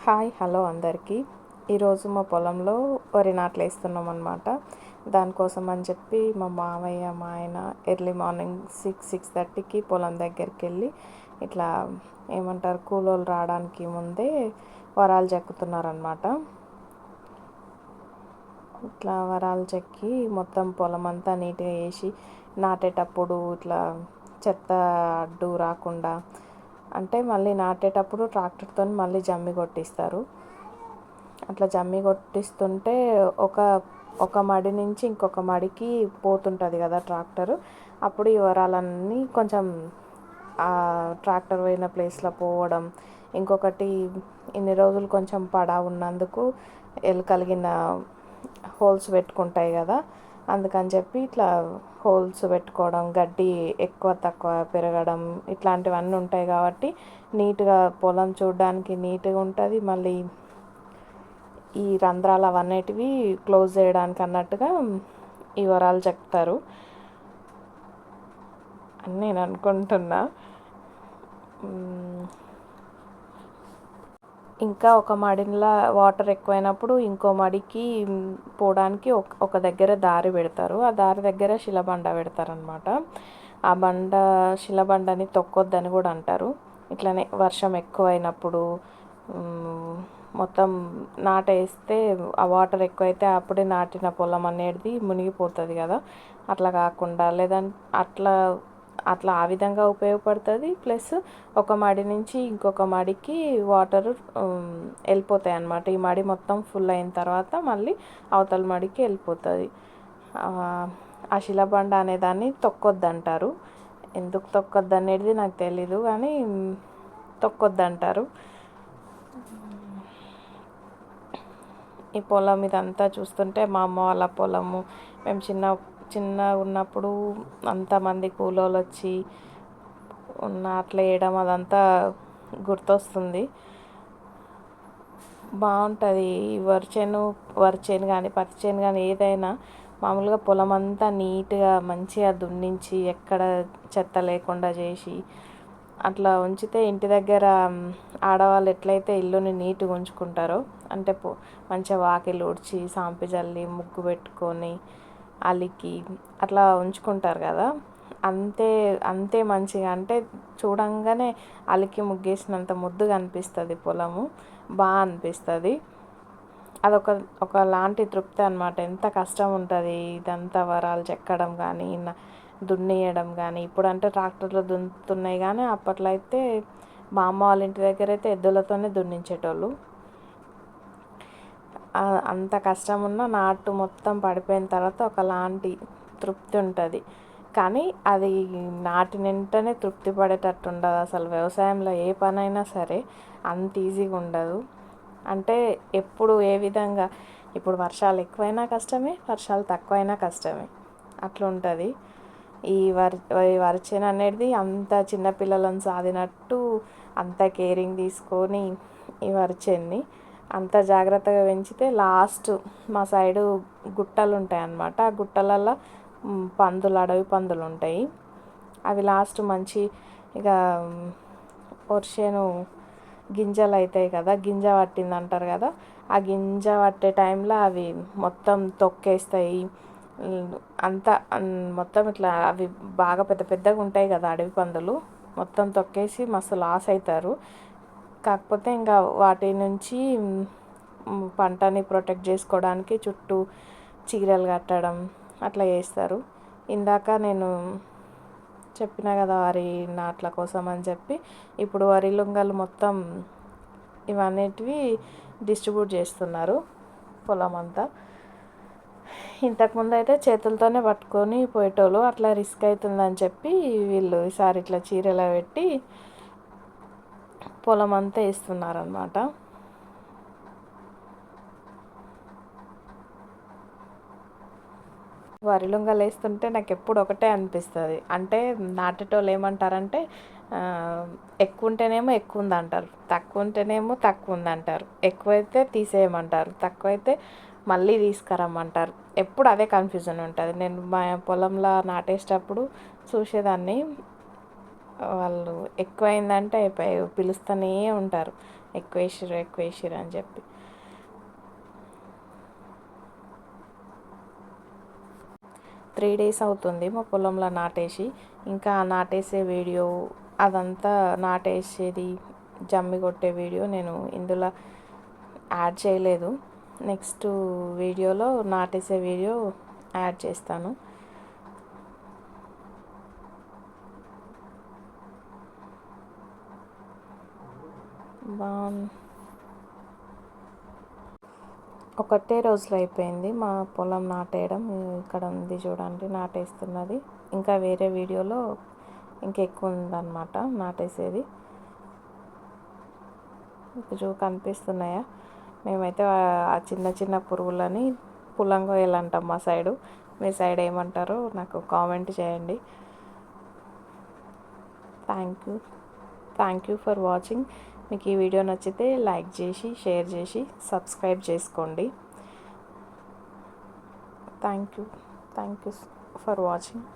Hi hello అందరికీ. ఈరోజు మా పొలంలో వరి నాట్లు వేస్తున్నాం అనమాట. దానికోసం అని చెప్పి మా మామయ్య మా ఆయన ఎర్లీ మార్నింగ్ 6:30కి పొలం దగ్గరికి వెళ్ళి ఇట్లా ఏమంటారు కూలోళ్ళు రావడానికి ముందే వరాలు చెక్కుతున్నారనమాట. ఇట్లా వరాలు చెక్కి మొత్తం పొలం అంతా నీట్గా వేసి నాటేటప్పుడు ఇట్లా చెత్త అడ్డు రాకుండా అంటే మళ్ళీ నాటేటప్పుడు ట్రాక్టర్తో మళ్ళీ జమ్మి కొట్టిస్తారు. అట్లా జమ్మి కొట్టిస్తుంటే ఒక ఒక మడి నుంచి ఇంకొక మడికి పోతుంటుంది కదా ట్రాక్టరు. అప్పుడు ఈ వరాలన్నీ కొంచెం ట్రాక్టర్ పోయిన ప్లేస్లో పోవడం. ఇంకొకటి ఇన్ని రోజులు కొంచెం పడా ఉన్నందుకు కలిగిన హోల్స్ పెట్టుకుంటాయి కదా, అందుకని చెప్పి ఇట్లా హోల్స్ పెట్టుకోవడం, గడ్డి ఎక్కువ తక్కువ పెరగడం ఇట్లాంటివన్నీ ఉంటాయి కాబట్టి నీట్గా పొలం చూడడానికి నీట్గా ఉంటుంది. మళ్ళీ ఈ రంధ్రాలు అవన్నిటివి క్లోజ్ చేయడానికి అన్నట్టుగా ఈ వరాలు చెప్తారు అని నేను అనుకుంటున్నా. ఇంకా ఒక మడిలో వాటర్ ఎక్కువైనప్పుడు ఇంకో మడికి పోవడానికి ఒక దగ్గర దారి పెడతారు. ఆ దారి దగ్గర శిలబండ పెడతారనమాట. ఆ శిలబండని తొక్కొద్దని కూడా అంటారు. ఇట్లనే వర్షం ఎక్కువైనప్పుడు మొత్తం నాటేస్తే ఆ వాటర్ ఎక్కువైతే అప్పుడే నాటిన పొలం అనేది మునిగిపోతుంది కదా, అట్లా కాకుండా లేదంటే అట్లా ఆ విధంగా ఉపయోగపడుతుంది. ప్లస్ ఒక మడి నుంచి ఇంకొక మడికి వాటర్ వెళ్ళిపోతాయి అన్నమాట. ఈ మడి మొత్తం ఫుల్ అయిన తర్వాత మళ్ళీ అవతల మడికి వెళ్ళిపోతుంది. ఆ శిలబండ అనేదాన్ని తొక్కొద్దంటారు. ఎందుకు తొక్కొద్దు అనేది నాకు తెలీదు, కానీ తొక్కొద్దంటారు. ఈ పొలం ఇదంతా చూస్తుంటే మా అమ్మ వాళ్ళ పొలము. మేము చిన్న ఉన్నప్పుడు అంతమంది కూలోళ్ళు వచ్చి నాట్లు వేయడం అదంతా గుర్తొస్తుంది. బాగుంటుంది. వరి చేను కానీ పత్తి చేను కానీ ఏదైనా మామూలుగా పొలం అంతా నీట్గా మంచిగా దున్నించి ఎక్కడ చెత్త లేకుండా చేసి అట్లా ఉంచితే ఇంటి దగ్గర ఆడవాళ్ళు ఎట్లయితే ఇల్లుని నీట్గా ఉంచుకుంటారో, అంటే మంచిగా వాకిలి ఊడ్చి సాంపి జల్లి ముగ్గు పెట్టుకొని అలికి అట్లా ఉంచుకుంటారు కదా, అంతే మంచిగా అంటే చూడంగానే అలికి ముగ్గేసినంత ముద్దుగా అనిపిస్తుంది పొలము. బాగా అనిపిస్తుంది. ఒకలాంటి తృప్తి అనమాట. ఎంత కష్టం ఉంటుంది ఇదంతా వరాలు చెక్కడం కానీ దున్నేయడం కానీ. ఇప్పుడంటే ట్రాక్టర్లు దున్నుతున్నాయి కానీ అప్పట్లో అయితే మా అమ్మ వాళ్ళ ఇంటి దగ్గర అయితే ఎద్దులతోనే దున్నించేటోళ్ళు. అంత కష్టం ఉన్న నాటు మొత్తం పడిపోయిన తర్వాత ఒకలాంటి తృప్తి ఉంటుంది. కానీ అది నాటిన వెంటనే తృప్తి పడేటట్టు ఉండదు. అసలు వ్యవసాయంలో ఏ పనైనా సరే అంత ఈజీగా ఉండదు. అంటే ఎప్పుడు ఏ విధంగా ఇప్పుడు వర్షాలు ఎక్కువైనా కష్టమే, వర్షాలు తక్కువైనా కష్టమే, అట్లా ఉంటుంది. ఈ వరి చేను అనేది అంత చిన్నపిల్లలను సాదినట్టు అంత కేరింగ్ తీసుకొని ఈ వరి చేన్ని అంత జాగ్రత్తగా పెంచితే లాస్ట్ మా సైడు గుట్టలు ఉంటాయి అన్నమాట. ఆ గుట్టలలో అడవి పందులు ఉంటాయి. అవి లాస్ట్ మంచి ఇక వరిచేను గింజలు అవుతాయి కదా, గింజ పట్టింది అంటారు కదా, ఆ గింజ పట్టే టైంలో అవి మొత్తం తొక్కేస్తాయి అంతా. మొత్తం ఇట్లా అవి బాగా పెద్ద పెద్దగా ఉంటాయి కదా అడవి పందులు, మొత్తం తొక్కేసి మస్తు లాస్ అవుతారు. కాకపోతే ఇంకా వాటి నుంచి పంటని ప్రొటెక్ట్ చేసుకోవడానికి చుట్టూ చీరలు కట్టడం అట్లా చేస్తారు. ఇందాక నేను చెప్పిన కదా వరి నాట్ల కోసం అని చెప్పి, ఇప్పుడు వరి లుంగలు మొత్తం ఇవన్నిటివి డిస్ట్రిబ్యూట్ చేస్తున్నారు పొలం అంతా. ఇంతకుముందు అయితే చేతులతోనే పట్టుకొని పోయేటోళ్ళు. అట్లా రిస్క్ అవుతుందని చెప్పి వీళ్ళు ఈసారి ఇట్లా చీరలు పెట్టి పొలం అంతా వేస్తున్నారనమాట. వరి లుంగలు వేస్తుంటే నాకు ఎప్పుడు ఒకటే అనిపిస్తుంది. అంటే నాటేటోళ్ళు ఏమంటారంటే ఎక్కువ ఉంటేనేమో ఎక్కువ ఉందంటారు, తక్కువ ఉంటేనేమో తక్కువ ఉందంటారు, ఎక్కువైతే తీసేయమంటారు, తక్కువైతే మళ్ళీ తీసుకురమ్మంటారు. ఎప్పుడు అదే కన్ఫ్యూజన్ ఉంటుంది. నేను మా పొలంలో నాటేసేటప్పుడు చూసేదాన్ని, వాళ్ళు ఎక్కువైందంటే పిలుస్తూనే ఉంటారు. ఎక్కువ వేసిర్రు అని చెప్పి. 3 days అవుతుంది మా పొలంలో నాటేసి. ఇంకా నాటేసే వీడియో అదంతా, నాటేసేది జమ్మి కొట్టే వీడియో నేను ఇందులో యాడ్ చేయలేదు. నెక్స్ట్ వీడియోలో నాటేసే వీడియో యాడ్ చేస్తాను. ఒకటే రోజులో అయిపోయింది మా పొలం నాటేయడం. ఇక్కడ ఉంది చూడండి నాటేస్తున్నది. ఇంకా వేరే వీడియోలో ఇంకా ఎక్కువ ఉందన్నమాట నాటేసేది. మీకు కనిపిస్తున్నాయా? మేమైతే ఆ చిన్న చిన్న పురుగులని పుల్లంగొయ్యలు అంటాం మా సైడు. మీ సైడ్ ఏమంటారో నాకు కామెంట్ చేయండి. Thank you for watching. మీకు ఈ వీడియో నచ్చితే లైక్ చేసి, షేర్ చేసి, సబ్స్క్రైబ్ చేసుకోండి. Thank you for watching.